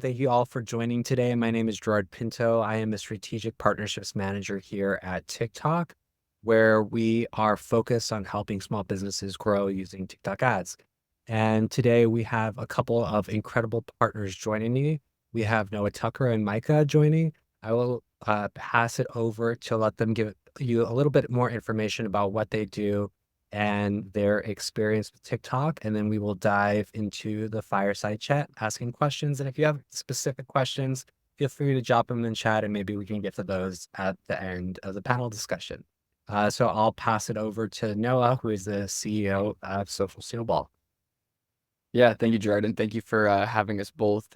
Thank you all for joining today. My name is Gerard Pinto. I am a strategic partnerships manager here at TikTok, where we are focused on helping small businesses grow using TikTok ads. And today we have a couple of incredible partners joining me. We have Noah Tucker and Micah joining. I will pass it over to let them give you a little bit more information about what they do and their experience with TikTok. And then we will dive into the fireside chat, asking questions. And if you have specific questions, feel free to drop them in chat and maybe we can get to those at the end of the panel discussion. So I'll pass it over to Noah, who is the CEO of Social Snowball. Yeah, thank you, Gerard, and thank you for having us both.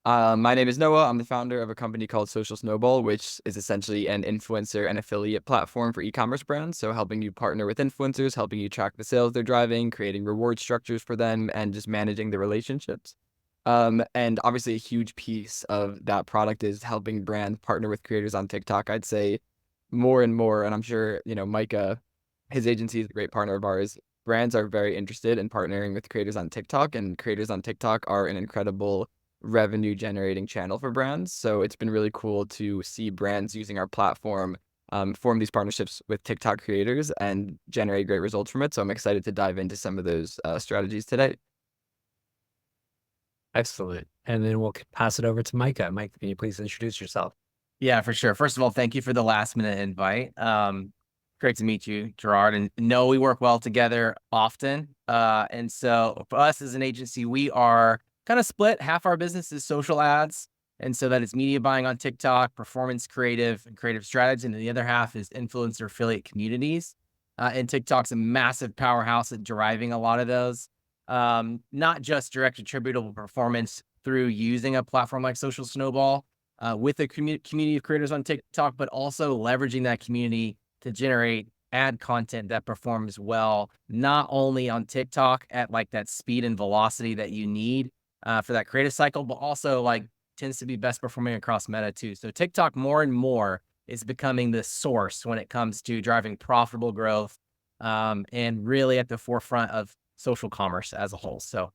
My name is Noah. I'm the founder of a company called Social Snowball, which is essentially an influencer and affiliate platform for e-commerce brands. So helping you partner with influencers, helping you track the sales they're driving, creating reward structures for them, and just managing the relationships. And obviously a huge piece of that product is helping brands partner with creators on TikTok. I'd say more and more, and I'm sure, Micah, his agency is a great partner of ours. Brands are very interested in partnering with creators on TikTok, and creators on TikTok are an incredible revenue generating channel for brands. So it's been really cool to see brands using our platform form these partnerships with TikTok creators and generate great results from it. So I'm excited to dive into some of those strategies today. Excellent. And then we'll pass it over to Micah. Mike, can you please introduce yourself? Yeah, for sure. First of all, thank you for the last minute invite. Great to meet you, Gerard. And know we work well together often. And so for us as an agency, we are kind of split. Half our business is social ads. And so that is media buying on TikTok, performance creative, and creative strategy. And the other half is influencer affiliate communities. And TikTok's a massive powerhouse at driving a lot of those. Not just direct attributable performance through using a platform like Social Snowball, with a community of creators on TikTok, but also leveraging that community to generate ad content that performs well, not only on TikTok at like that speed and velocity that you need for that creative cycle, but also like tends to be best performing across Meta too. So TikTok more and more is becoming the source when it comes to driving profitable growth, and really at the forefront of social commerce as a whole. So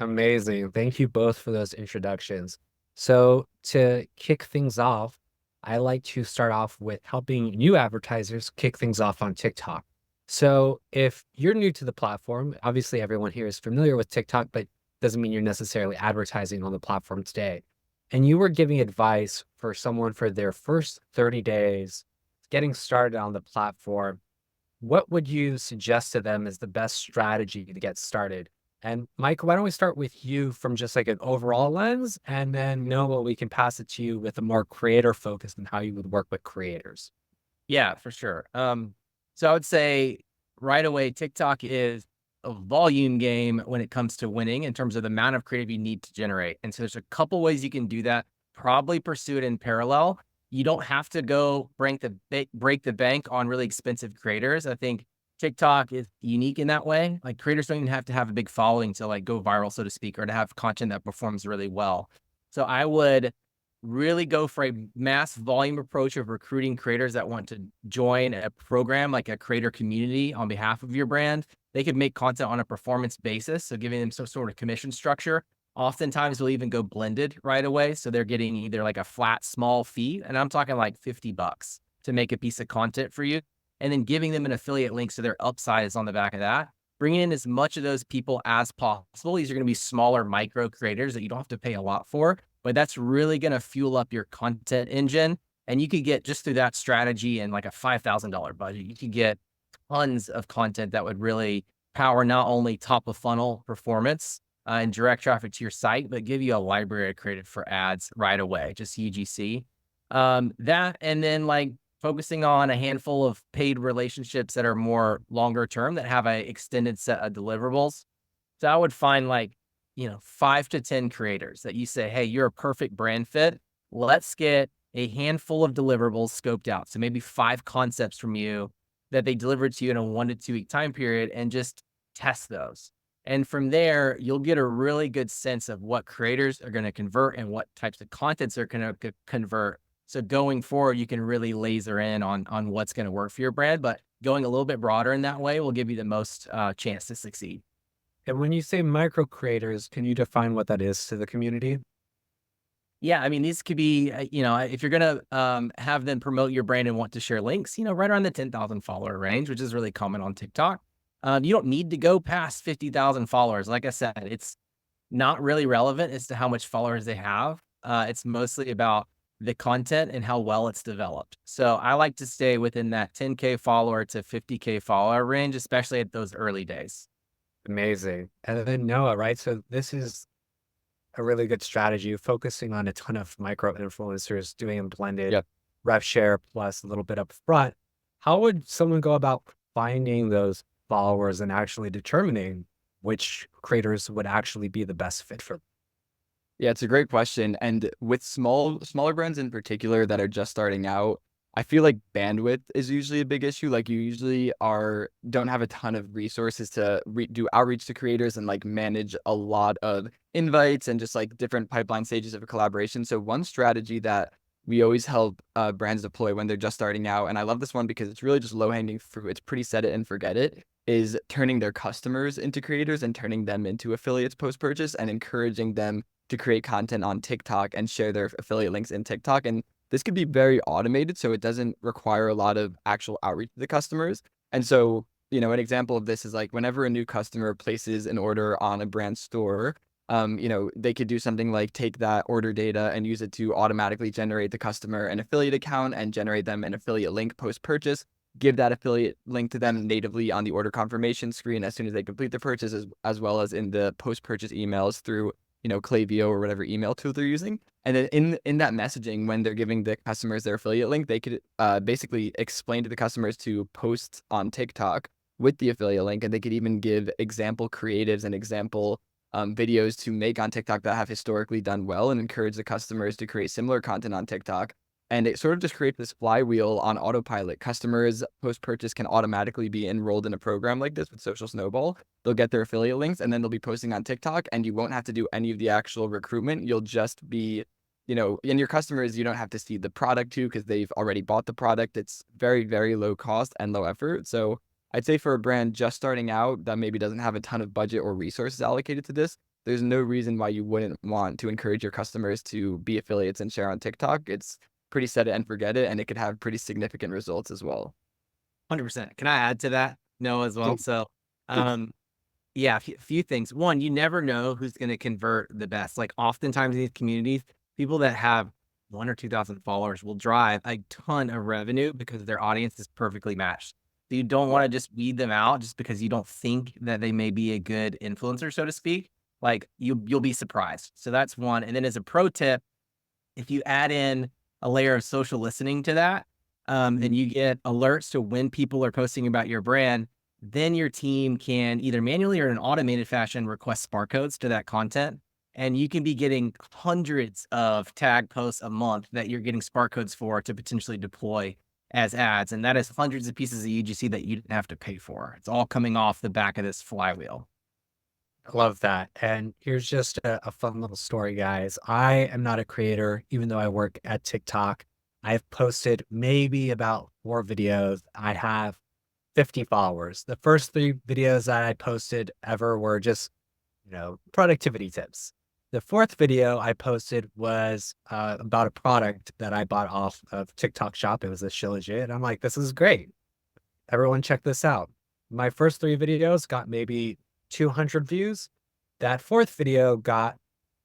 Amazing. Thank you both for those introductions. So, to kick things off, I like to start off with helping new advertisers kick things off on TikTok. So, if you're new to the platform, obviously everyone here is familiar with TikTok, but doesn't mean you're necessarily advertising on the platform today. And you were giving advice for someone for their first 30 days getting started on the platform. What would you suggest to them as the best strategy to get started? And Mike, why don't we start with you from just like an overall lens, and then Noah, we can pass it to you with a more creator focus and how you would work with creators. yeah, for sure. So I would say right away, TikTok is a volume game when it comes to winning in terms of the amount of creative you need to generate. And so there's a couple ways you can do that. Probably pursue it in parallel. You don't have to go break the bank on really expensive creators. I think TikTok is unique in that way. Like creators don't even have to have a big following to like go viral, so to speak, or to have content that performs really well. So I would really go for a mass volume approach of recruiting creators that want to join a program like a creator community on behalf of your brand. They could make content on a performance basis, so giving them some sort of commission structure. Oftentimes, we'll even go blended right away, so they're getting either like a flat small fee, and I'm talking like $50 to make a piece of content for you, and then giving them an affiliate link so their upside is on the back of that. Bringing in as much of those people as possible. These are going to be smaller micro creators that you don't have to pay a lot for, but that's really going to fuel up your content engine. And you could get just through that strategy and like a $5,000 budget, you could get tons of content that would really power not only top of funnel performance and direct traffic to your site, but give you a library created for ads right away, just UGC. That and then like focusing on a handful of paid relationships that are more longer term that have a extended set of deliverables. So I would find like, 5 to 10 creators that you say, hey, you're a perfect brand fit. Let's get a handful of deliverables scoped out. So maybe 5 concepts from you that they delivered to you in a 1 to 2 week time period and just test those. And from there, you'll get a really good sense of what creators are going to convert and what types of contents are going to convert. So going forward, you can really laser in on what's going to work for your brand, but going a little bit broader in that way will give you the most chance to succeed. And when you say micro creators, can you define what that is to the community? Yeah, I mean, these could be, if you're gonna have them promote your brand and want to share links, right around the 10,000 follower range, which is really common on TikTok. You don't need to go past 50,000 followers. Like I said, it's not really relevant as to how much followers they have. It's mostly about the content and how well it's developed. So I like to stay within that 10K follower to 50K follower range, especially at those early days. Amazing. And then Noah, right? So this is a really good strategy, focusing on a ton of micro influencers, doing a blended Yep. rev share plus a little bit up front. How would someone go about finding those followers and actually determining which creators would actually be the best fit for? Yeah, it's a great question. And with smaller brands in particular that are just starting out, I feel like bandwidth is usually a big issue. Like you usually don't have a ton of resources to do outreach to creators and like manage a lot of invites and just like different pipeline stages of a collaboration. So one strategy that we always help brands deploy when they're just starting out, and I love this one because it's really just low hanging fruit. It's pretty set it and forget it. Is turning their customers into creators and turning them into affiliates post purchase and encouraging them to create content on TikTok and share their affiliate links in TikTok. And this could be very automated, so it doesn't require a lot of actual outreach to the customers. And so, an example of this is like whenever a new customer places an order on a brand store, they could do something like take that order data and use it to automatically generate the customer an affiliate account and generate them an affiliate link post purchase. Give that affiliate link to them natively on the order confirmation screen as soon as they complete the purchase, as well as in the post purchase emails through Klaviyo or whatever email tool they're using. And then in that messaging, when they're giving the customers their affiliate link, they could basically explain to the customers to post on TikTok with the affiliate link, and they could even give example creatives and example videos to make on TikTok that have historically done well, and encourage the customers to create similar content on TikTok. And it sort of just creates this flywheel on autopilot. Customers post-purchase can automatically be enrolled in a program like this with Social Snowball. They'll get their affiliate links and then they'll be posting on TikTok, and you won't have to do any of the actual recruitment. You'll just be, and your customers, you don't have to see the product to because they've already bought the product. It's very, very low cost and low effort. So I'd say for a brand just starting out that maybe doesn't have a ton of budget or resources allocated to this, there's no reason why you wouldn't want to encourage your customers to be affiliates and share on TikTok. It's pretty set it and forget it, and it could have pretty significant results as well. 100%. Can I add to that? No, as well. So, yeah, a few things. One, you never know who's going to convert the best. Like oftentimes in these communities, people that have 1 or 2,000 followers will drive a ton of revenue because their audience is perfectly matched. So you don't want to just weed them out just because you don't think that they may be a good influencer, so to speak. Like you'll be surprised. So that's one. And then as a pro tip, if you add in a layer of social listening to that, and you get alerts to when people are posting about your brand, then your team can either manually or in an automated fashion request spark codes to that content. And you can be getting hundreds of tag posts a month that you're getting spark codes for to potentially deploy as ads. And that is hundreds of pieces of UGC that you didn't have to pay for. It's all coming off the back of this flywheel. I love that. And here's just a fun little story, guys. I am not a creator, even though I work at TikTok. I've posted maybe about 4 videos. I have 50 followers. The first 3 videos that I posted ever were just, productivity tips. The fourth video I posted was about a product that I bought off of TikTok Shop. It was a Shilajit. I'm like, this is great. Everyone check this out. My first 3 videos got maybe 200 views. That fourth video got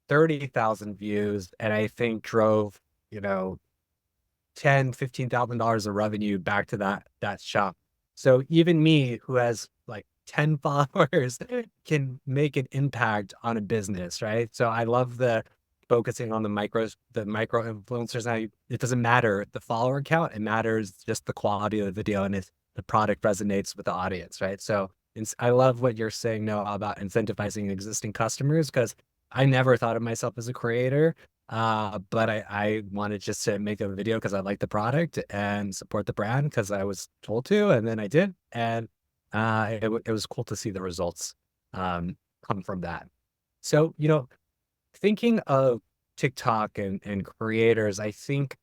30,000 views, and I think drove, $10,000, $15,000 of revenue back to that shop. So even me, who has like 10 followers, can make an impact on a business, right? So I love the focusing on the micro influencers. Now it doesn't matter the follower count; it matters just the quality of the video and if the product resonates with the audience, right? So I love what you're saying, Noah, about incentivizing existing customers, because I never thought of myself as a creator. But I wanted just to make a video because I like the product and support the brand because I was told to, and then I did. And it was cool to see the results come from that. So, thinking of TikTok and creators, I think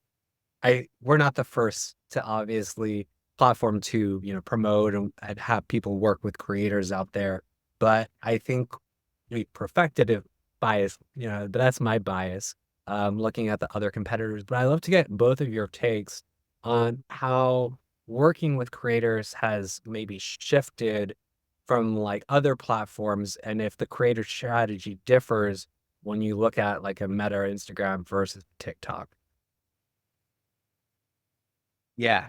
we're not the first to obviously platform to, promote and have people work with creators out there. but I think we perfected it bias, but that's my bias, looking at the other competitors. But I love to get both of your takes on how working with creators has maybe shifted from like other platforms, and if the creator strategy differs when you look at like a Meta or Instagram versus TikTok. Yeah.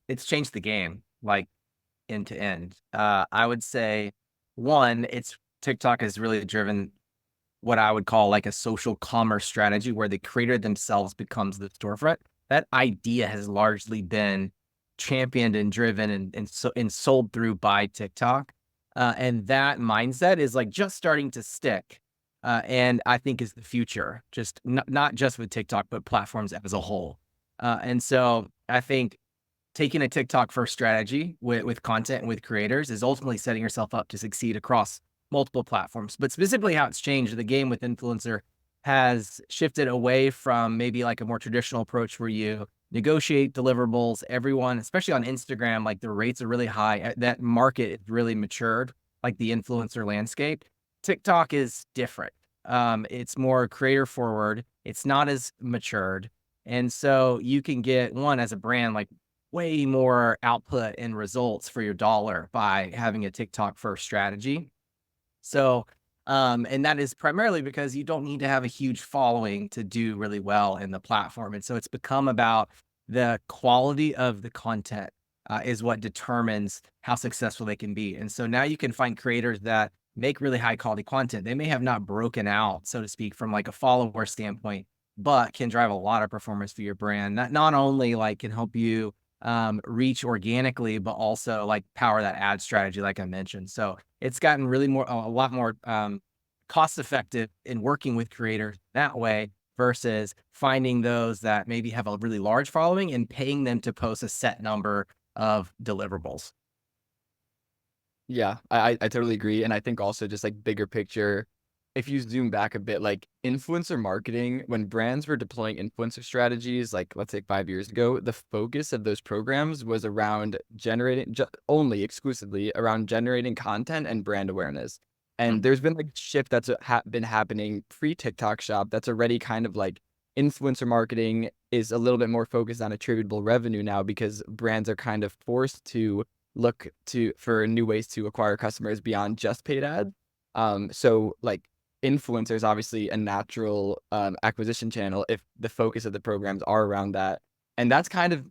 It's changed the game, like, end to end. I would say, one, it's TikTok has really driven what I would call like a social commerce strategy where the creator themselves becomes the storefront. That idea has largely been championed and driven and sold through by TikTok. And that mindset is like just starting to stick. And I think is the future, just not just with TikTok, but platforms as a whole. And so I think taking a TikTok first strategy with content and with creators is ultimately setting yourself up to succeed across multiple platforms. But specifically how it's changed the game with influencer has shifted away from maybe like a more traditional approach where you negotiate deliverables. Everyone, especially on Instagram, like the rates are really high. That market is really matured, like the influencer landscape. TikTok is different. It's more creator forward. It's not as matured. And so you can get one as a brand, like way more output and results for your dollar by having a TikTok first strategy. So, and that is primarily because you don't need to have a huge following to do really well in the platform. And so it's become about the quality of the content is what determines how successful they can be. And so now you can find creators that make really high quality content. They may have not broken out, so to speak, from like a follower standpoint, but can drive a lot of performance for your brand. That not only like can help you reach organically, but also like power that ad strategy, like I mentioned. So it's gotten really a lot more cost effective in working with creators that way versus finding those that maybe have a really large following and paying them to post a set number of deliverables. Yeah, I totally agree, and I think also just, like, bigger picture, if you zoom back a bit, like, influencer marketing, when brands were deploying influencer strategies, like, let's say 5 years ago, the focus of those programs was around generating only exclusively around generating content and brand awareness, and there's been, like, a shift that's, been happening pre-TikTok Shop that's already kind of, like, influencer marketing is a little bit more focused on attributable revenue now because brands are kind of forced to look to for new ways to acquire customers beyond just paid ads. So like influencers obviously a natural acquisition channel if the focus of the programs are around that. And that's kind of,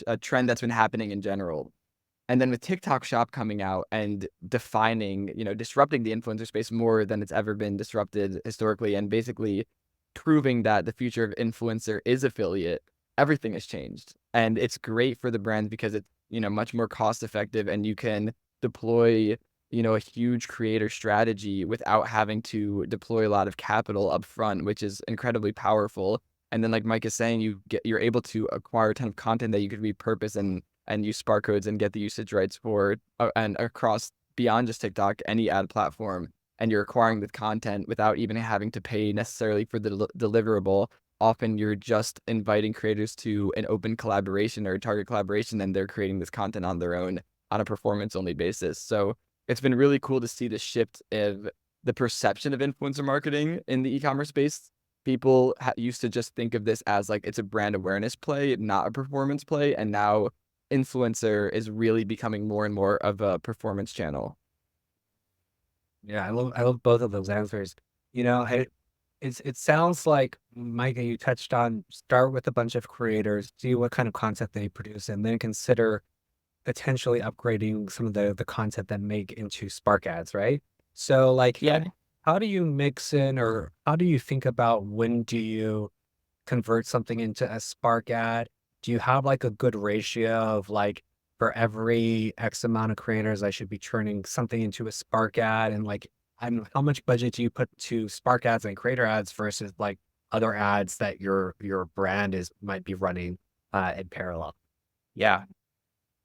a trend that's been happening in general. And then with TikTok Shop coming out and defining, disrupting the influencer space more than it's ever been disrupted historically, and basically proving that the future of influencer is affiliate, everything has changed. And it's great for the brands because it's, much more cost effective and you can deploy, a huge creator strategy without having to deploy a lot of capital up front, which is incredibly powerful. And then like Mike is saying, you're able to acquire a ton of content that you could repurpose and use Spark codes and get the usage rights for and across beyond just TikTok, any ad platform. And you're acquiring the content without even having to pay necessarily for the deliverable. Often you're just inviting creators to an open collaboration or a target collaboration, and they're creating this content on their own on a performance only basis. So it's been really cool to see the shift of the perception of influencer marketing in the e-commerce space. People used to just think of this as like it's a brand awareness play, not a performance play. And now influencer is really becoming more and more of a performance channel. Yeah, I love both of those answers. You know, it sounds like, Micah, you touched on start with a bunch of creators, see what kind of content they produce, and then consider potentially upgrading some of the content that make into Spark ads, right? So like Yeah. how do you mix in, or how do you think about when do you convert something into a Spark ad? Do you have like a good ratio of like for every X amount of creators, I should be turning something into a Spark ad? And like, how much budget do you put to Spark ads and creator ads versus like other ads that your brand is might be running in parallel? Yeah.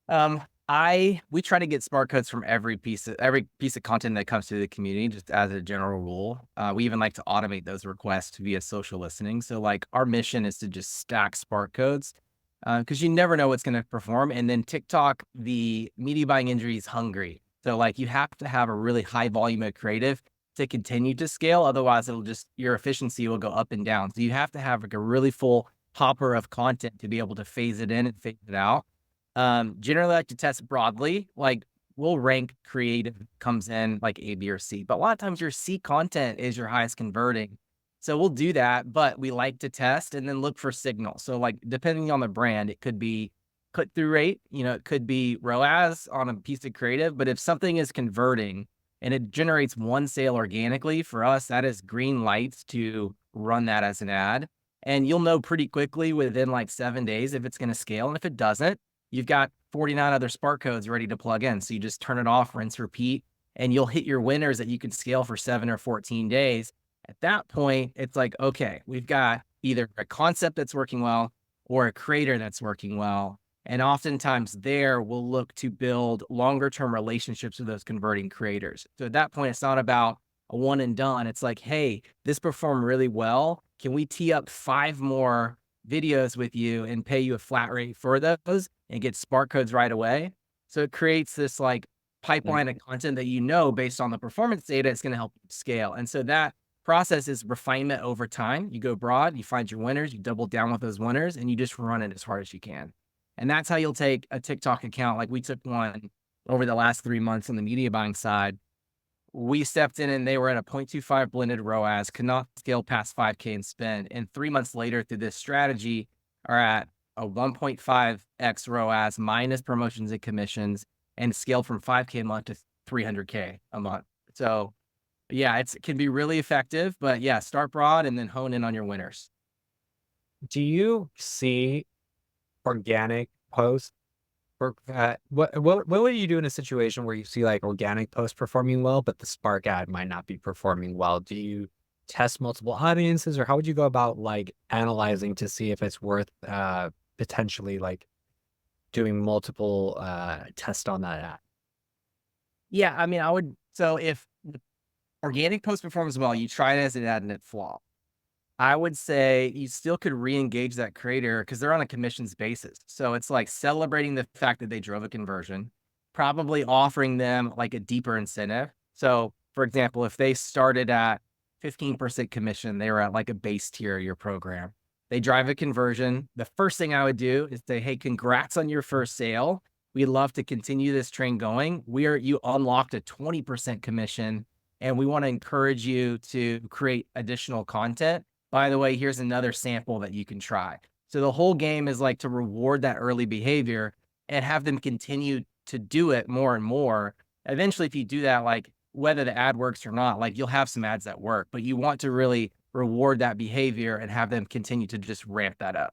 We try to get smart codes from every piece of content that comes to the community, just as a general rule. We even like to automate those requests via social listening. So like our mission is to just stack spark codes because you never know what's going to perform. And then TikTok, the media buying industry is hungry. So like you have to have a really high volume of creative to continue to scale. Otherwise, your efficiency will go up and down. So you have to have like a really full hopper of content to be able to phase it in and phase it out. Generally, I like to test broadly. Like we'll rank creative comes in like A, B, or C, but a lot of times your C content is your highest converting. So we'll do that, but we like to test and then look for signal. So like depending on the brand, it could be click-through rate, it could be ROAS on a piece of creative, but if something is converting and it generates one sale organically, for us, that is green lights to run that as an ad. And you'll know pretty quickly within like 7 days if it's going to scale. And if it doesn't, you've got 49 other Spark codes ready to plug in. So you just turn it off, rinse, repeat, and you'll hit your winners that you can scale for 7 or 14 days. At that point, it's like, okay, we've got either a concept that's working well or a creator that's working well. And oftentimes there we'll look to build longer term relationships with those converting creators. So at that point, it's not about a one and done. It's like, hey, this performed really well. Can we tee up 5 more videos with you and pay you a flat rate for those and get Spark codes right away? So it creates this like pipeline of content that based on the performance data, it's going to help you scale. And so that process is refinement over time. You go broad, you find your winners, you double down with those winners, and you just run it as hard as you can. And that's how you'll take a TikTok account. Like we took one over the last 3 months on the media buying side. We stepped in and they were at a 0.25 blended ROAS, could not scale past 5K in spend. And 3 months later through this strategy are at a 1.5x ROAS minus promotions and commissions and scaled from 5K a month to 300K a month. So yeah, it can be really effective, but yeah, start broad and then hone in on your winners. Do you see organic posts? Or what would you do in a situation where you see like organic posts performing well, but the Spark ad might not be performing well? Do you test multiple audiences, or how would you go about like analyzing to see if it's worth potentially like doing multiple tests on that ad? Yeah, I mean, so if the organic post performs well, you try it as an ad and it flop. I would say you still could re-engage that creator because they're on a commissions basis. So it's like celebrating the fact that they drove a conversion, probably offering them like a deeper incentive. So for example, if they started at 15% commission, they were at like a base tier of your program. They drive a conversion. The first thing I would do is say, hey, congrats on your first sale. We'd love to continue this train going. You unlocked a 20% commission and we want to encourage you to create additional content. By the way, here's another sample that you can try. So the whole game is like to reward that early behavior and have them continue to do it more and more. Eventually, if you do that, like whether the ad works or not, like you'll have some ads that work, but you want to really reward that behavior and have them continue to just ramp that up.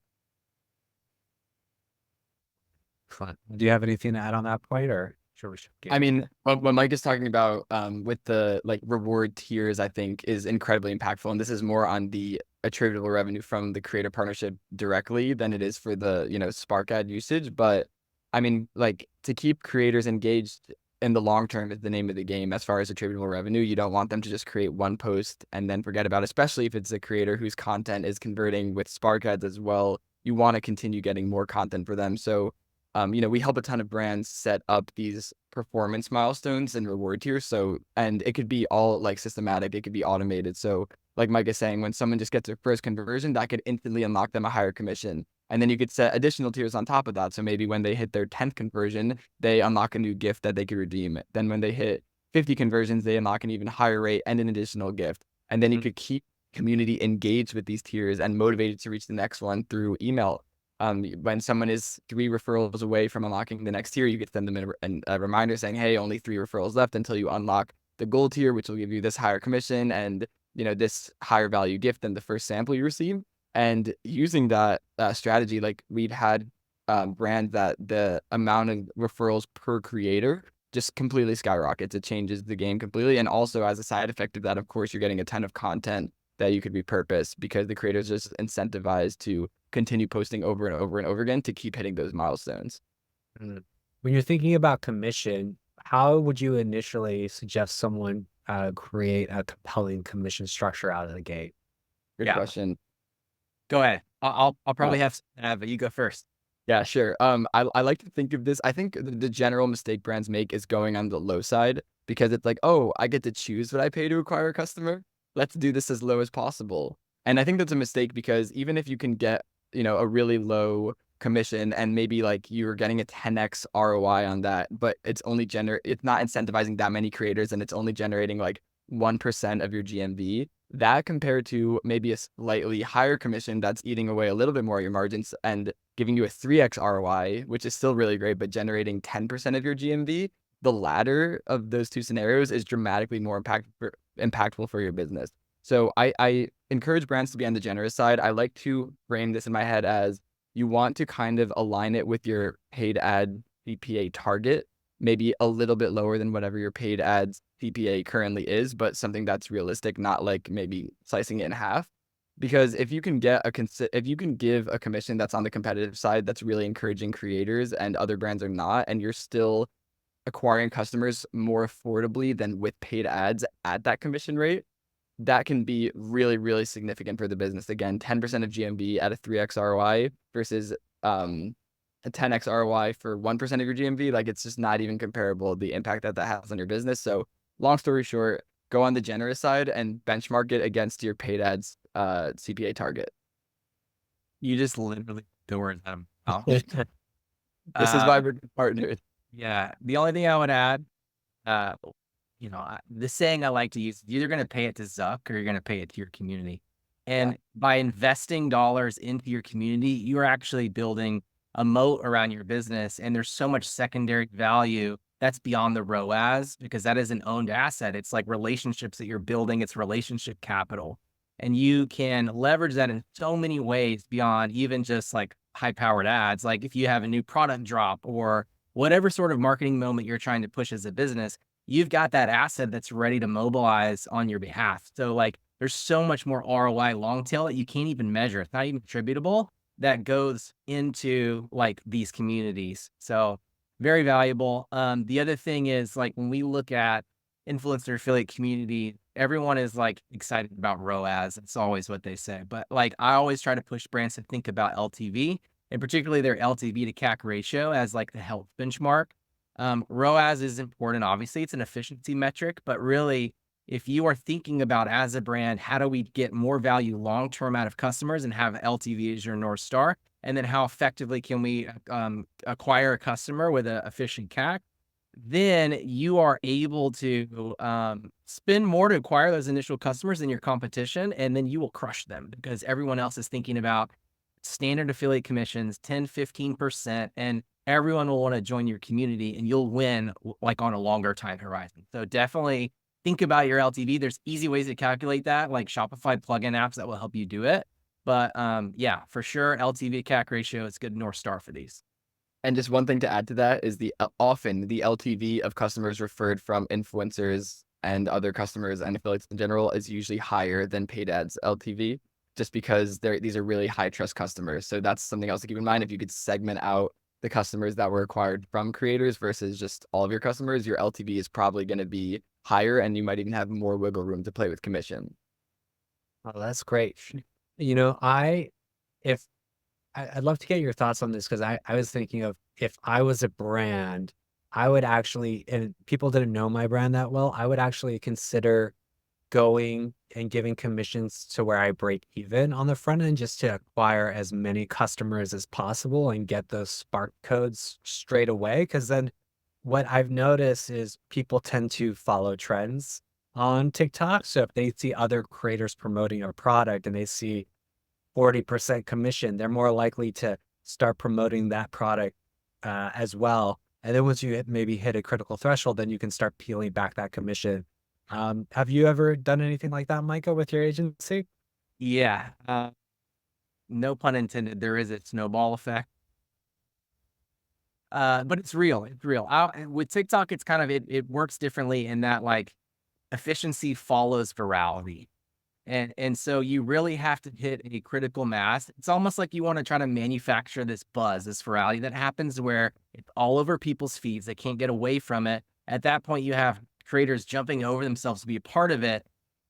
Fun. Do you have anything to add on that point, or sure we should I mean, what Mike is talking about with the like reward tiers, I think is incredibly impactful. And this is more on the attributable revenue from the creator partnership directly than it is for the, Spark ad usage. But I mean, like to keep creators engaged in the long term is the name of the game as far as attributable revenue. You don't want them to just create one post and then forget about it, especially if it's a creator whose content is converting with Spark ads as well. You want to continue getting more content for them. So we help a ton of brands set up these performance milestones and reward tiers. So, and it could be all like systematic, it could be automated. So like Mike is saying, when someone just gets their first conversion, that could instantly unlock them a higher commission. And then you could set additional tiers on top of that. So maybe when they hit their 10th conversion, they unlock a new gift that they could redeem. Then when they hit 50 conversions, they unlock an even higher rate and an additional gift. And then you could keep community engaged with these tiers and motivated to reach the next one through email. When someone is 3 referrals away from unlocking the next tier, you could send them a reminder saying, hey, only 3 referrals left until you unlock the gold tier, which will give you this higher commission and, this higher value gift than the first sample you receive. And using that strategy, like we've had brands that the amount of referrals per creator just completely skyrockets. It changes the game completely. And also as a side effect of that, of course, you're getting a ton of content that you could repurpose because the creators are just incentivized to continue posting over and over and over again to keep hitting those milestones. When you're thinking about commission, how would you initially suggest someone create a compelling commission structure out of the gate? Good question. Go ahead. I'll probably have, but you go first. Yeah, sure. I like to think of this. I think the general mistake brands make is going on the low side because it's like, oh, I get to choose what I pay to acquire a customer. Let's do this as low as possible. And I think that's a mistake because even if you can get, a really low commission and maybe like you're getting a 10x ROI on that, but it's not incentivizing that many creators and it's only generating like 1% of your GMV. That compared to maybe a slightly higher commission that's eating away a little bit more of your margins and giving you a 3x ROI, which is still really great, but generating 10% of your GMV, the latter of those two scenarios is dramatically more impactful for your business. So I encourage brands to be on the generous side. I like to frame this in my head as you want to kind of align it with your paid ad CPA target, maybe a little bit lower than whatever your paid ads CPA currently is, but something that's realistic, not like maybe slicing it in half. Because if you can give a commission that's on the competitive side, that's really encouraging creators and other brands are not, and you're still acquiring customers more affordably than with paid ads at that commission rate, that can be really, really significant for the business. Again, 10% of GMV at a 3x ROI versus a 10x ROI for 1% of your GMV. Like it's just not even comparable, the impact that has on your business. So long story short, go on the generous side and benchmark it against your paid ads CPA target. You just literally the words out of my mouth. This is why we're good partners. Yeah. The only thing I would add, the saying I like to use, you're either going to pay it to Zuck or you're going to pay it to your community. And by investing dollars into your community, you're actually building a moat around your business. And there's so much secondary value that's beyond the ROAS because that is an owned asset. It's like relationships that you're building. It's relationship capital. And you can leverage that in so many ways beyond even just like high powered ads. Like if you have a new product drop or whatever sort of marketing moment you're trying to push as a business, you've got that asset that's ready to mobilize on your behalf. So like there's so much more ROI long tail that you can't even measure. It's not even attributable that goes into like these communities. So very valuable. The other thing is like when we look at influencer affiliate community, everyone is like excited about ROAS. It's always what they say. But like I always try to push brands to think about LTV and particularly their LTV to CAC ratio as like the health benchmark. ROAS is important. Obviously, it's an efficiency metric, but really, if you are thinking about as a brand, how do we get more value long term out of customers and have LTV as your North Star? And then how effectively can we acquire a customer with an efficient CAC? Then you are able to spend more to acquire those initial customers than your competition, and then you will crush them because everyone else is thinking about standard affiliate commissions, 10, 15%, and everyone will want to join your community and you'll win like on a longer time horizon. So definitely think about your LTV. There's easy ways to calculate that, like Shopify plugin apps that will help you do it. But yeah, for sure, LTV CAC ratio is good North Star for these. And just one thing to add to that is often the LTV of customers referred from influencers and other customers and affiliates in general is usually higher than paid ads LTV, just because these are really high trust customers. So that's something else to keep in mind. If you could segment out the customers that were acquired from creators versus just all of your customers, your LTV is probably going to be higher and you might even have more wiggle room to play with commission. Oh, that's great. You know, I'd love to get your thoughts on this because I was thinking of if I was a brand, I would actually, and people didn't know my brand that well, I would actually consider going and giving commissions to where I break even on the front end just to acquire as many customers as possible and get those spark codes straight away. Because then what I've noticed is people tend to follow trends on TikTok. So if they see other creators promoting a product and they see 40% commission, they're more likely to start promoting that product as well. And then once you maybe hit a critical threshold, then you can start peeling back that commission. Have you ever done anything like that, Micah, with your agency? Yeah. No pun intended. There is a snowball effect. But it's real. It's real. With TikTok, it's kind of, it works differently in that like efficiency follows virality. And so you really have to hit a critical mass. It's almost like you want to try to manufacture this buzz, this virality that happens where it's all over people's feeds. They can't get away from it. At that point, you have creators jumping over themselves to be a part of it.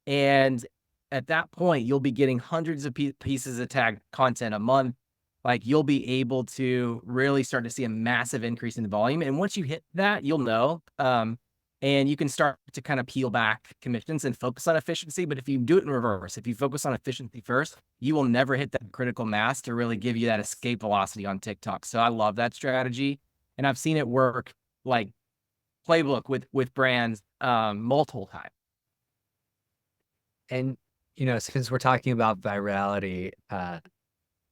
And at that point, you'll be getting hundreds of pieces of tagged content a month. like you'll be able to really start to see a massive increase in volume. And once you hit that, you'll know. And you can start to kind of peel back commissions and focus on efficiency. But if you do it in reverse, if you focus on efficiency first, you will never hit that critical mass to really give you that escape velocity on TikTok. So I love that strategy. And I've seen it work like playbook with brands multiple times. And, since we're talking about virality,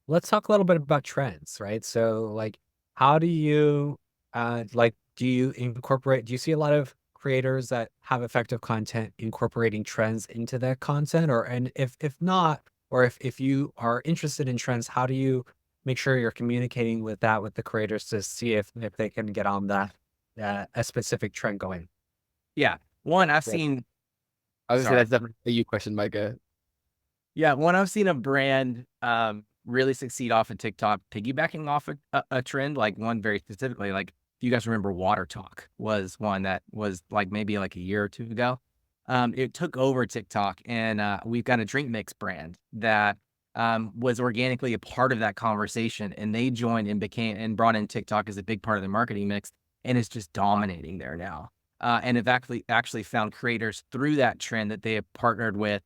let's talk a little bit about trends, right? So, like, how do you, do you see a lot of creators that have effective content incorporating trends into their content? And if not, or if you are interested in trends, how do you make sure you're communicating with the creators to see if they can get on that, a specific trend going? Yeah. One, I've Yeah. seen, I was gonna say sorry. that's definitely a you question, Micah. Yeah, one, I've seen a brand really succeed off of TikTok, piggybacking off a trend, like one very specifically, like if you guys remember Water Talk was one that was like maybe like a year or two ago. It took over TikTok, and we've got a drink mix brand that was organically a part of that conversation, and they joined and brought in TikTok as a big part of their marketing mix, and is just dominating there now. And have actually found creators through that trend that they have partnered with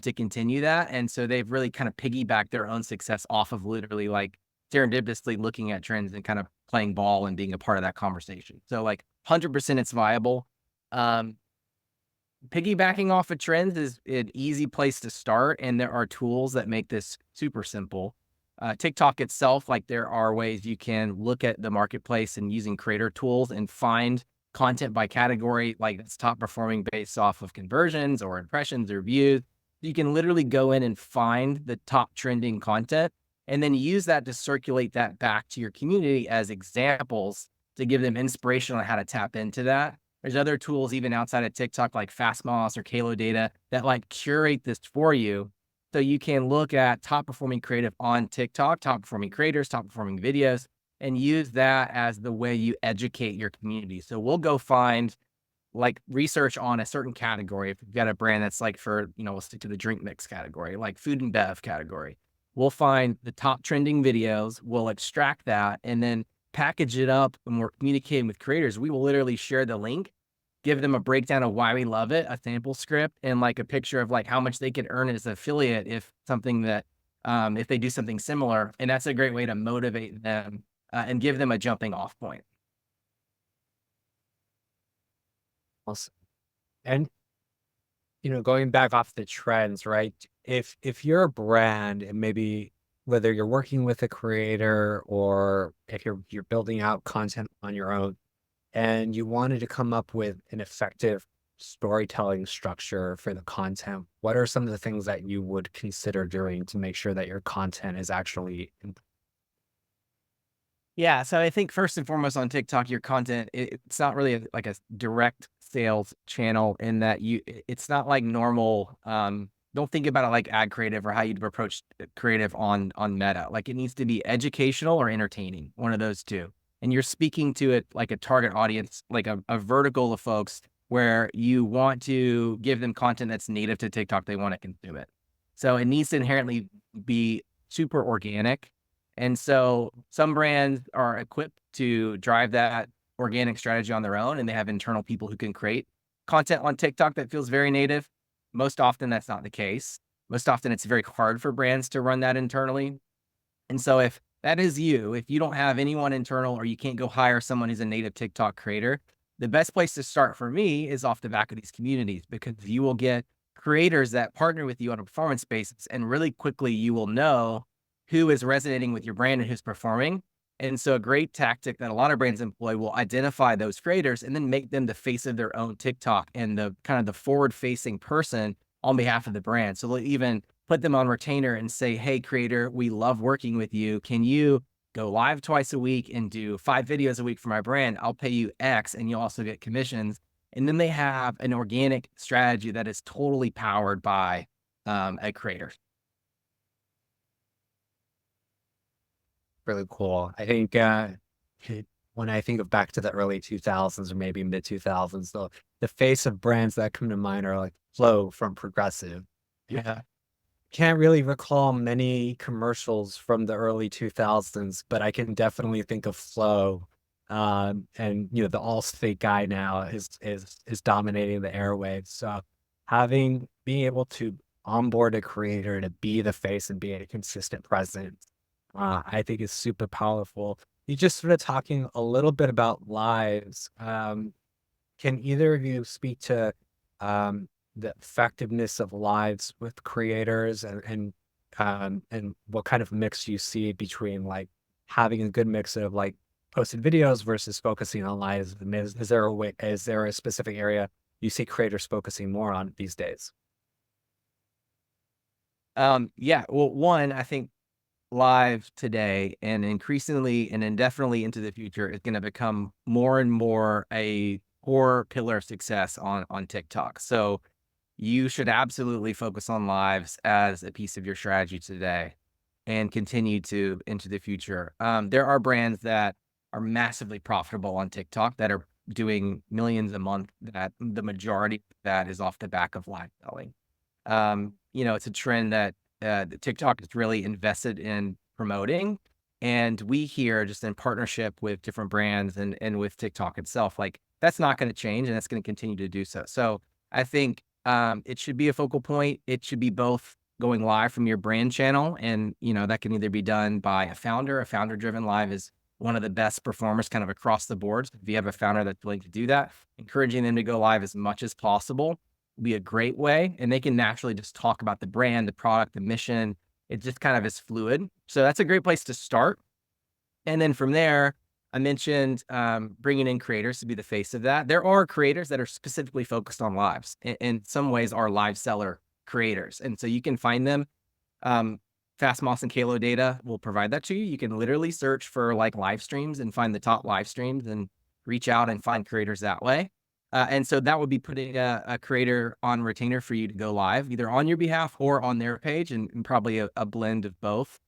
to continue that. And so they've really kind of piggybacked their own success off of literally like serendipitously looking at trends and kind of playing ball and being a part of that conversation. So like 100% it's viable. Um, Piggybacking off of trends is an easy place to start. And there are tools that make this super simple. TikTok itself, like there are ways you can look at the marketplace and using creator tools and find content by category, like that's top performing based off of conversions or impressions or views. You can literally go in and find the top trending content and then use that to circulate that back to your community as examples to give them inspiration on how to tap into that. There's other tools even outside of TikTok like Fastmoss or Kalo Data that like curate this for you. So you can look at top performing creative on TikTok, top performing creators, top performing videos, and use that as the way you educate your community. So we'll go find like research on a certain category. If you've got a brand that's like for, we'll stick to the drink mix category, like food and bev category. We'll find the top trending videos, we'll extract that and then package it up. When we're communicating with creators, we will literally share the link, give them a breakdown of why we love it, a sample script, and like a picture of like how much they could earn as an affiliate if something that, if they do something similar. And that's a great way to motivate them and give them a jumping off point. Awesome. And, going back off the trends, right? If you're a brand and maybe whether you're working with a creator or if you're building out content on your own and you wanted to come up with an effective storytelling structure for the content, what are some of the things that you would consider doing to make sure that your content is actually Yeah, so I think first and foremost on TikTok, your content, it's not really like a direct sales channel in that it's not like normal. Don't think about it like ad creative or how you'd approach creative on Meta. Like it needs to be educational or entertaining, one of those two. And you're speaking to it like a target audience, like a vertical of folks where you want to give them content that's native to TikTok. They want to consume it. So it needs to inherently be super organic. And so some brands are equipped to drive that organic strategy on their own, and they have internal people who can create content on TikTok that feels very native. Most often, that's not the case. Most often, it's very hard for brands to run that internally. And so if that is you, if you don't have anyone internal or you can't go hire someone who's a native TikTok creator, the best place to start for me is off the back of these communities because you will get creators that partner with you on a performance basis. And really quickly, you will know who is resonating with your brand and who's performing. And so a great tactic that a lot of brands employ will identify those creators and then make them the face of their own TikTok and the kind of the forward facing person on behalf of the brand. So they'll even put them on retainer and say, hey, creator, we love working with you. Can you go live twice a week and do 5 videos a week for my brand? I'll pay you X and you'll also get commissions. And then they have an organic strategy that is totally powered by a creator. really cool? I think when I think of back to the early 2000s or maybe mid 2000s, the face of brands that come to mind are like Flow from Progressive. Yeah. can't really recall many commercials from the early 2000s, but I can definitely think of Flow. And the Allstate guy now is dominating the airwaves. So being able to onboard a creator to be the face and be a consistent presence, I think is super powerful. You just sort of talking a little bit about lives. Can either of you speak to the effectiveness of lives with creators and what kind of mix you see between like having a good mix of like posted videos versus focusing on lives? And is there a specific area you see creators focusing more on these days? Yeah. Well, one, I think live today and increasingly and indefinitely into the future is going to become more and more a core pillar of success on TikTok. So you should absolutely focus on lives as a piece of your strategy today and continue to into the future. There are brands that are massively profitable on TikTok that are doing millions a month, that the majority of that is off the back of live selling. It's a trend that TikTok is really invested in promoting. And we here, just in partnership with different brands and with TikTok itself, like that's not going to change and that's going to continue to do so. So I think it should be a focal point. It should be both going live from your brand channel. And, that can either be done by a founder. A founder driven live is one of the best performers kind of across the board. So if you have a founder that's willing to do that, encouraging them to go live as much as possible be a great way. And they can naturally just talk about the brand, the product, the mission. It just kind of is fluid. So that's a great place to start. And then from there, I mentioned bringing in creators to be the face of that. There are creators that are specifically focused on lives. In some ways, are live seller creators. And so you can find them. Fastmoss and Kalo Data will provide that to you. You can literally search for like live streams and find the top live streams and reach out and find creators that way. And so that would be putting a creator on retainer for you to go live, either on your behalf or on their page, and probably a blend of both.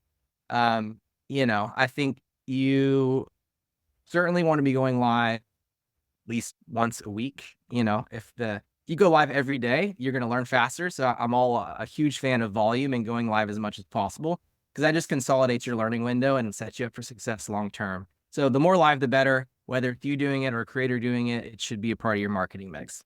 I think you certainly want to be going live at least once a week. If you go live every day, you're going to learn faster. So I'm a huge fan of volume and going live as much as possible, because that just consolidates your learning window and sets you up for success long term. So the more live, the better. Whether it's you doing it or a creator doing it, it should be a part of your marketing mix.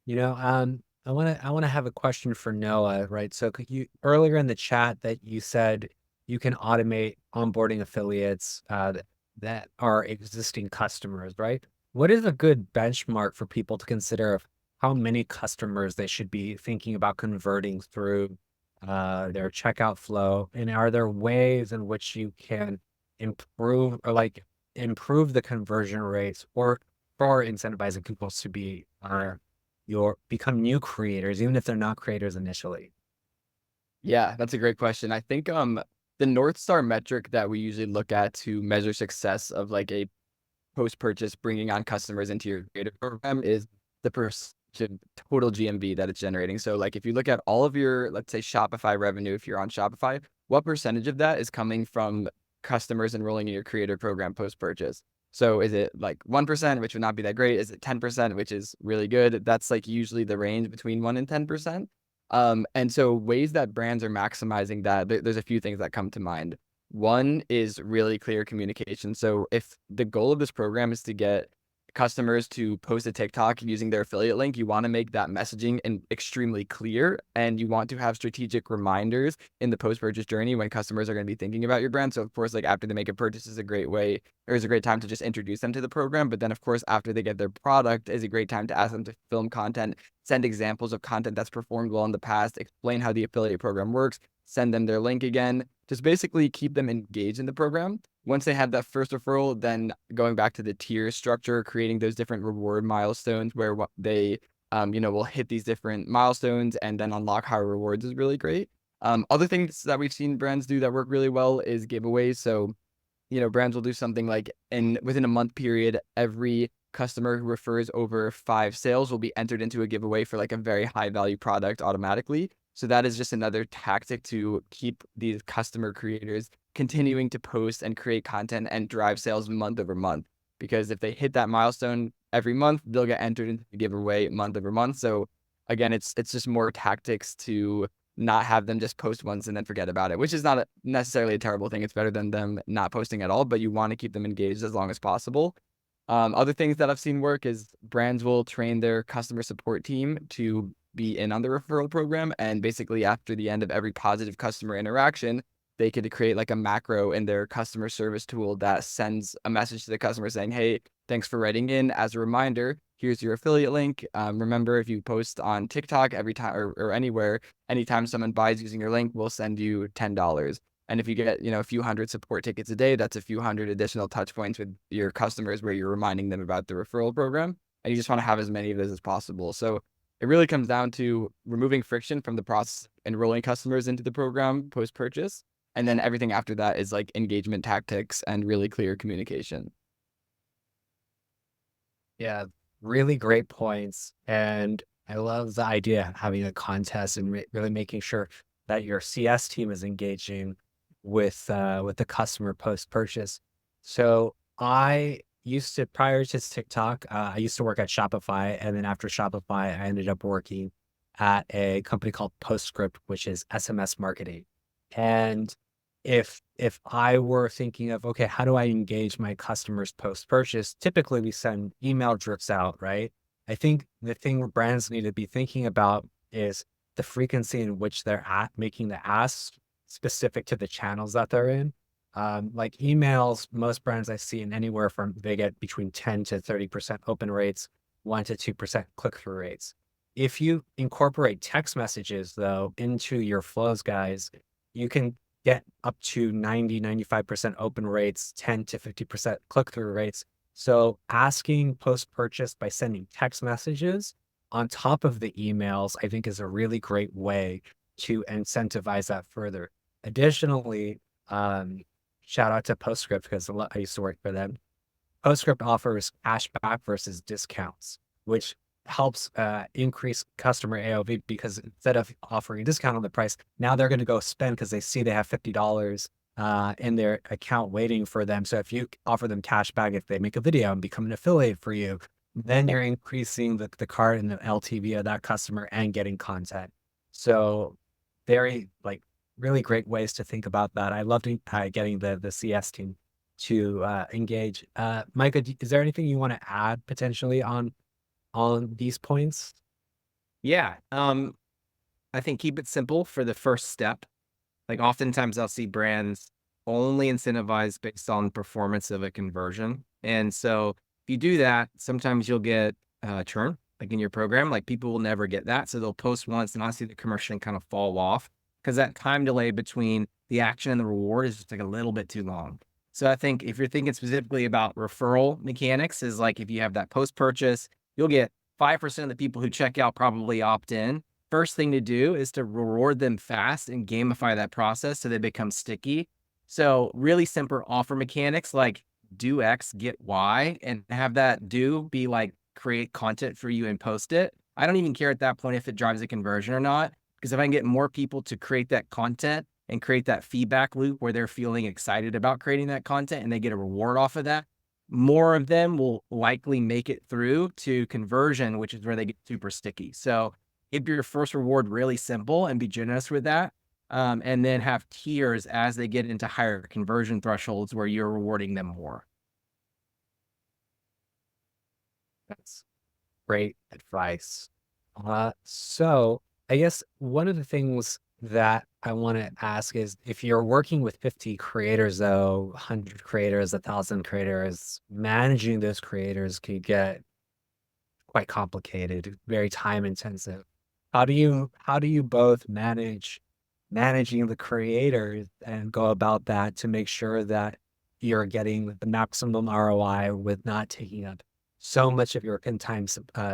I want to have a question for Noah, right? So could you earlier in the chat that you said you can automate onboarding affiliates that are existing customers, right? What is a good benchmark for people to consider of how many customers they should be thinking about converting through their checkout flow? And are there ways in which you can improve the conversion rates or for incentivizing people to become new creators, even if they're not creators initially? Yeah, that's a great question. I think the North Star metric that we usually look at to measure success of like a post-purchase bringing on customers into your creator program is the total GMV that it's generating. So like if you look at all of your, let's say Shopify revenue, if you're on Shopify, what percentage of that is coming from customers enrolling in your creator program post-purchase? So is it like 1%, which would not be that great? Is it 10%, which is really good? That's like usually the range between 1 and 10%. And so ways that brands are maximizing that, there's a few things that come to mind. One is really clear communication. So if the goal of this program is to get customers to post a TikTok using their affiliate link, you want to make that messaging extremely clear, and you want to have strategic reminders in the post-purchase journey when customers are going to be thinking about your brand. So of course, like after they make a purchase is a great time to just introduce them to the program. But then of course, after they get their product is a great time to ask them to film content, send examples of content that's performed well in the past, explain how the affiliate program works, send them their link again, just basically keep them engaged in the program. Once they have that first referral, then going back to the tier structure, creating those different reward milestones where they, will hit these different milestones and then unlock higher rewards is really great. Other things that we've seen brands do that work really well is giveaways. So, brands will do something like within a month period, every customer who refers over 5 sales will be entered into a giveaway for like a very high value product automatically. So that is just another tactic to keep these customer creators continuing to post and create content and drive sales month over month. Because if they hit that milestone every month, they'll get entered into the giveaway month over month. So again, it's just more tactics to not have them just post once and then forget about it, which is not necessarily a terrible thing. It's better than them not posting at all, but you want to keep them engaged as long as possible. Other things that I've seen work is brands will train their customer support team to be in on the referral program. And basically, after the end of every positive customer interaction, they could create like a macro in their customer service tool that sends a message to the customer saying, hey, thanks for writing in. As a reminder, here's your affiliate link. Remember, if you post on TikTok every time or anywhere, anytime someone buys using your link, we'll send you $10. And if you get, a few hundred support tickets a day, that's a few hundred additional touch points with your customers where you're reminding them about the referral program. And you just want to have as many of those as possible. So it really comes down to removing friction from the process, enrolling customers into the program post-purchase. And then everything after that is like engagement tactics and really clear communication. Yeah, really great points. And I love the idea of having a contest and really making sure that your CS team is engaging with the customer post purchase. So I used to, prior to TikTok, I used to work at Shopify, and then after Shopify, I ended up working at a company called Postscript, which is SMS marketing. And if I were thinking of, okay, how do I engage my customers post purchase? Typically, we send email drifts out, right? I think the thing brands need to be thinking about is the frequency in which they're making the asks specific to the channels that they're in. Like emails, most brands I see in anywhere from they get between 10 to 30% open rates, 1 to 2% click-through rates. If you incorporate text messages though into your flows, guys, you can get up to 90, 95% open rates, 10 to 50% click-through rates. So asking post-purchase by sending text messages on top of the emails, I think is a really great way to incentivize that further. Additionally, shout out to Postscript because I used to work for them. Postscript offers cashback versus discounts, which helps increase customer AOV because instead of offering a discount on the price, now they're going to go spend because they see they have $50 in their account waiting for them. So if you offer them cash back, if they make a video and become an affiliate for you, then you're increasing the cart and the LTV of that customer and getting content. So very really great ways to think about that. I loved getting the CS team to engage. Micah, is there anything you want to add potentially on these points? Yeah. I think keep it simple for the first step. Like oftentimes I'll see brands only incentivize based on performance of a conversion. And so if you do that, sometimes you'll get churn like in your program. Like people will never get that. So they'll post once and I see the conversion kind of fall off because that time delay between the action and the reward is just like a little bit too long. So I think if you're thinking specifically about referral mechanics is like if you have that post-purchase, you'll get 5% of the people who check out probably opt in. First thing to do is to reward them fast and gamify that process so they become sticky. So really simple offer mechanics like do X, get Y, and have that do be like create content for you and post it. I don't even care at that point if it drives a conversion or not, because if I can get more people to create that content and create that feedback loop where they're feeling excited about creating that content and they get a reward off of that, more of them will likely make it through to conversion, which is where they get super sticky. So keep your first reward really simple and be generous with that. And then have tiers as they get into higher conversion thresholds where you're rewarding them more. That's great advice. So I guess one of the things that I want to ask is if you're working with 50 creators, though, 100 creators, 1,000 creators, managing those creators can get quite complicated, very time intensive. How do you both managing the creators and go about that to make sure that you're getting the maximum ROI with not taking up so much of your time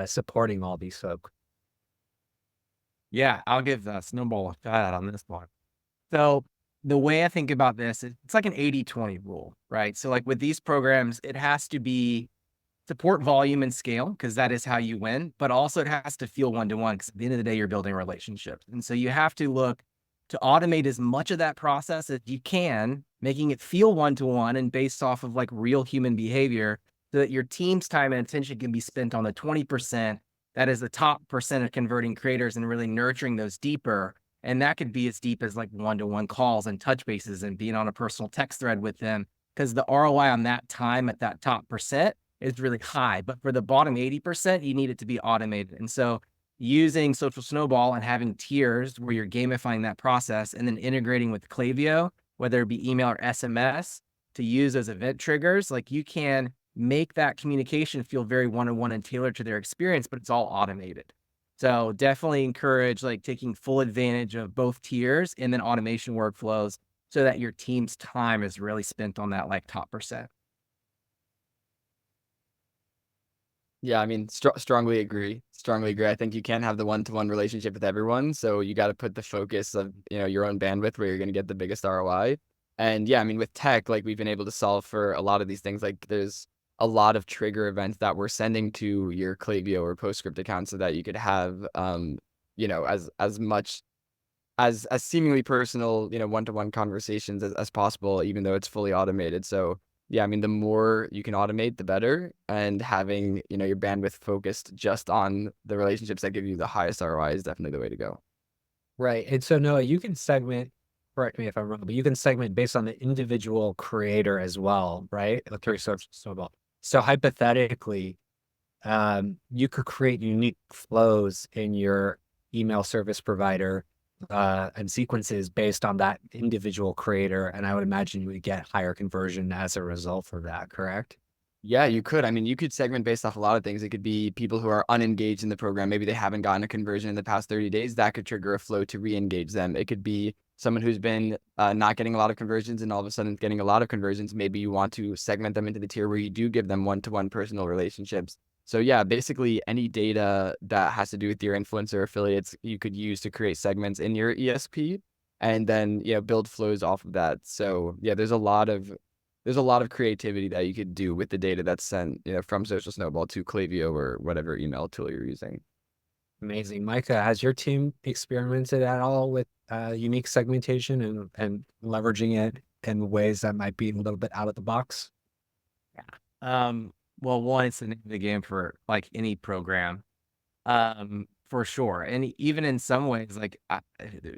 supporting all these folks? Yeah, I'll give Snowball a shout out on this one. So the way I think about this, it's like an 80-20 rule, right? So like with these programs, it has to be support volume and scale because that is how you win, but also it has to feel one-to-one because at the end of the day, you're building relationships. And so you have to look to automate as much of that process as you can, making it feel one-to-one and based off of like real human behavior so that your team's time and attention can be spent on the 20% that is the top percent of converting creators and really nurturing those deeper. And that could be as deep as like one-to-one calls and touch bases and being on a personal text thread with them. Because the ROI on that time at that top percent is really high. But for the bottom 80%, you need it to be automated. And so using Social Snowball and having tiers where you're gamifying that process and then integrating with Klaviyo, whether it be email or SMS, to use as event triggers, like you can make that communication feel very one-on-one and tailored to their experience, but it's all automated. So definitely encourage like taking full advantage of both tiers and then automation workflows so that your team's time is really spent on that like top percent. Yeah, I mean, strongly agree. Strongly agree. I think you can't have the one-to-one relationship with everyone, so you got to put the focus of, your own bandwidth where you're going to get the biggest ROI. And yeah, I mean, with tech, like we've been able to solve for a lot of these things. Like there's a lot of trigger events that we're sending to your Klaviyo or PostScript account so that you could have, as much as seemingly personal, one-to-one conversations as possible, even though it's fully automated. So yeah, I mean, the more you can automate, the better. And having, your bandwidth focused just on the relationships that give you the highest ROI is definitely the way to go. Right. And so Noah, you can segment, correct me if I'm wrong, but you can segment based on the individual creator as well, right? Through Social Snowball. So hypothetically, you could create unique flows in your email service provider and sequences based on that individual creator. And I would imagine you would get higher conversion as a result of that, correct? Yeah, you could. I mean, you could segment based off a lot of things. It could be people who are unengaged in the program. Maybe they haven't gotten a conversion in the past 30 days. That could trigger a flow to re-engage them. It could be someone who's been not getting a lot of conversions and all of a sudden getting a lot of conversions. Maybe you want to segment them into the tier where you do give them one-to-one personal relationships. So yeah, basically any data that has to do with your influencer affiliates, you could use to create segments in your ESP and then, build flows off of that. So yeah, there's a lot of creativity that you could do with the data that's sent, from Social Snowball to Klaviyo or whatever email tool you're using. Amazing. Micah, has your team experimented at all with unique segmentation and leveraging it in ways that might be a little bit out of the box? Well, one, it's the name of the game for like any program, for sure. And even in some ways, like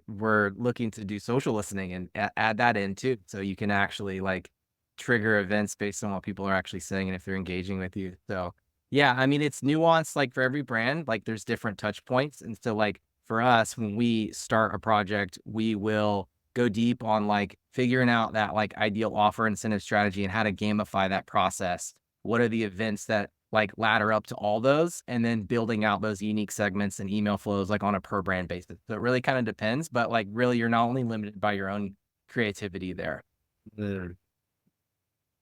we're looking to do social listening and add that in too. So you can actually like trigger events based on what people are actually saying and if they're engaging with you. So yeah, I mean, it's nuanced like for every brand, like there's different touch points. And so like for us, when we start a project, we will go deep on like figuring out that like ideal offer incentive strategy and how to gamify that process. What are the events that like ladder up to all those, and then building out those unique segments and email flows like on a per brand basis. So it really kind of depends, but like really you're not only limited by your own creativity there. Mm.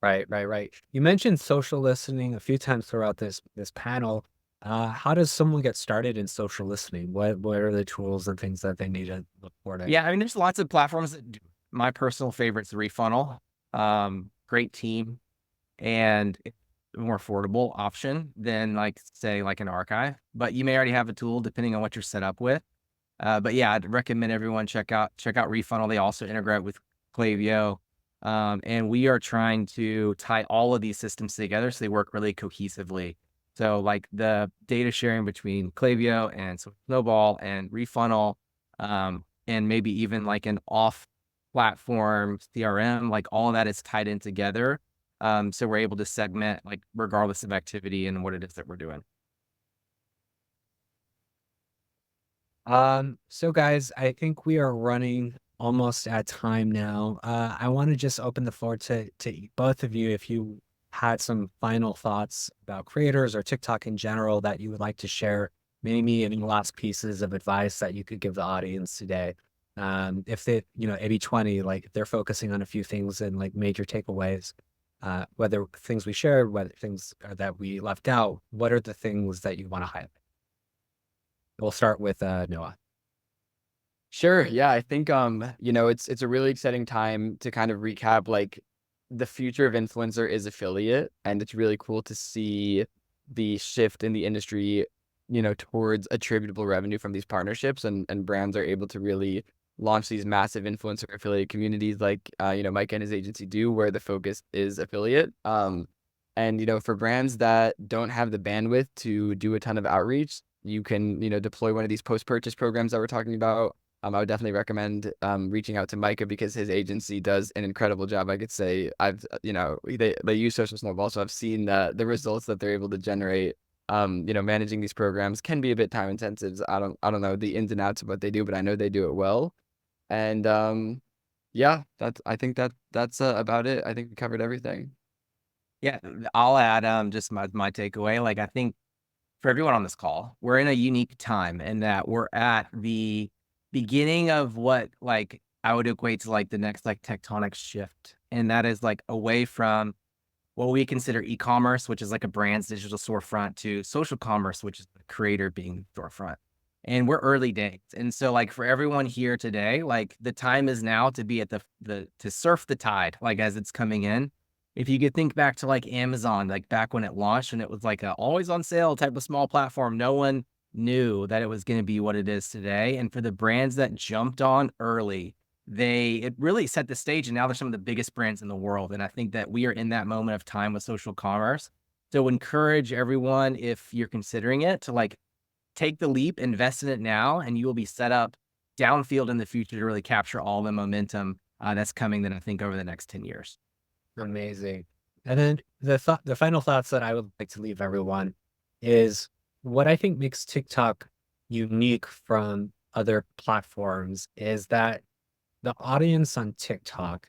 Right. You mentioned social listening a few times throughout this panel. How does someone get started in social listening? What are the tools and things that they need to look for to? Yeah, I mean, there's lots of platforms that do. My personal favorite's Refunnel. Great team and it's a more affordable option than like say like an archive, but you may already have a tool depending on what you're set up with. But yeah, I'd recommend everyone check out Refunnel. They also integrate with Klaviyo. And we are trying to tie all of these systems together so they work really cohesively. So like the data sharing between Klaviyo and Snowball and Refunnel, and maybe even like an off platform CRM, like all of that is tied in together. So we're able to segment like regardless of activity and what it is that we're doing. So guys, I think we are running almost at time now. I want to just open the floor to both of you if you had some final thoughts about creators or TikTok in general that you would like to share, maybe any last pieces of advice that you could give the audience today. If they, 80/20, like if they're focusing on a few things and like major takeaways, whether things we shared, whether things that we left out, what are the things that you want to highlight? We'll start with Noah. Sure. Yeah, I think it's a really exciting time to kind of recap like the future of influencer is affiliate, and it's really cool to see the shift in the industry, towards attributable revenue from these partnerships, and brands are able to really launch these massive influencer affiliate communities like Mike and his agency do, where the focus is affiliate. And for brands that don't have the bandwidth to do a ton of outreach, you can, deploy one of these post-purchase programs that we're talking about. I would definitely recommend reaching out to Micah because his agency does an incredible job. I could say they use Social Snowball, so I've seen the results that they're able to generate. Managing these programs can be a bit time intensive. I don't know the ins and outs of what they do, but I know they do it well. And yeah, I think that's about it. I think we covered everything. Yeah, I'll add just my takeaway. Like I think for everyone on this call, we're in a unique time in that we're at the beginning of what like I would equate to like the next like tectonic shift. And that is like away from what we consider e-commerce, which is like a brand's digital storefront, to social commerce, which is the creator being the storefront. And we're early days. And so like for everyone here today, like the time is now to be at the to surf the tide, like as it's coming in. If you could think back to like Amazon, like back when it launched and it was like a always on sale type of small platform, no one knew that it was going to be what it is today. And for the brands that jumped on early, it really set the stage. And now they're some of the biggest brands in the world. And I think that we are in that moment of time with social commerce. So encourage everyone, if you're considering it, to like take the leap, invest in it now, and you will be set up downfield in the future to really capture all the momentum that's coming then I think over the next 10 years. Amazing. And then the final thoughts that I would like to leave everyone is what I think makes TikTok unique from other platforms is that the audience on TikTok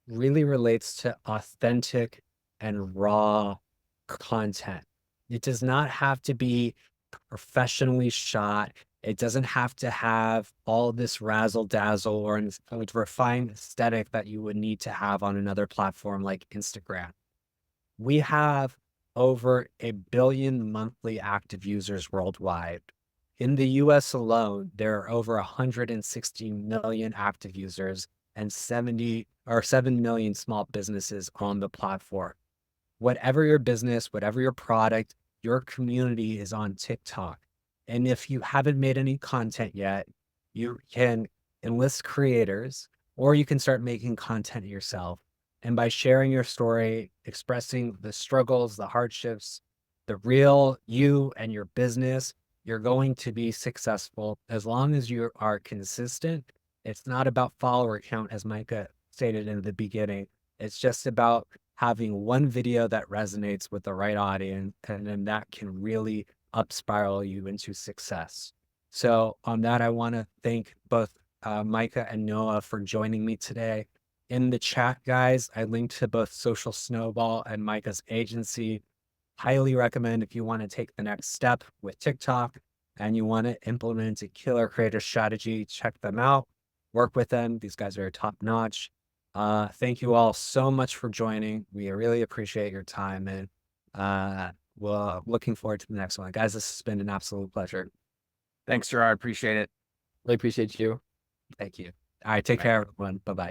really relates to authentic and raw content. It does not have to be professionally shot. It doesn't have to have all this razzle dazzle or an refined aesthetic that you would need to have on another platform like Instagram. We have over 1 billion monthly active users worldwide. In the US alone, there are over 160 million active users and 7 million small businesses on the platform. Whatever your business, whatever your product, your community is on TikTok. And if you haven't made any content yet, you can enlist creators or you can start making content yourself. And by sharing your story, expressing the struggles, the hardships, the real you and your business, you're going to be successful as long as you are consistent. It's not about follower count, as Micah stated in the beginning. It's just about having one video that resonates with the right audience, and then that can really up spiral you into success. So on that, I want to thank both Micah and Noah for joining me today. In the chat, guys, I linked to both Social Snowball and Micah's agency. Highly recommend if you want to take the next step with TikTok and you want to implement a killer creator strategy, check them out, work with them. These guys are top notch. Thank you all so much for joining. We really appreciate your time, and we're looking forward to the next one. Guys, this has been an absolute pleasure. Thanks, Gerard. Appreciate it. Really appreciate you. Thank you. All right, take care, everyone. Bye-bye.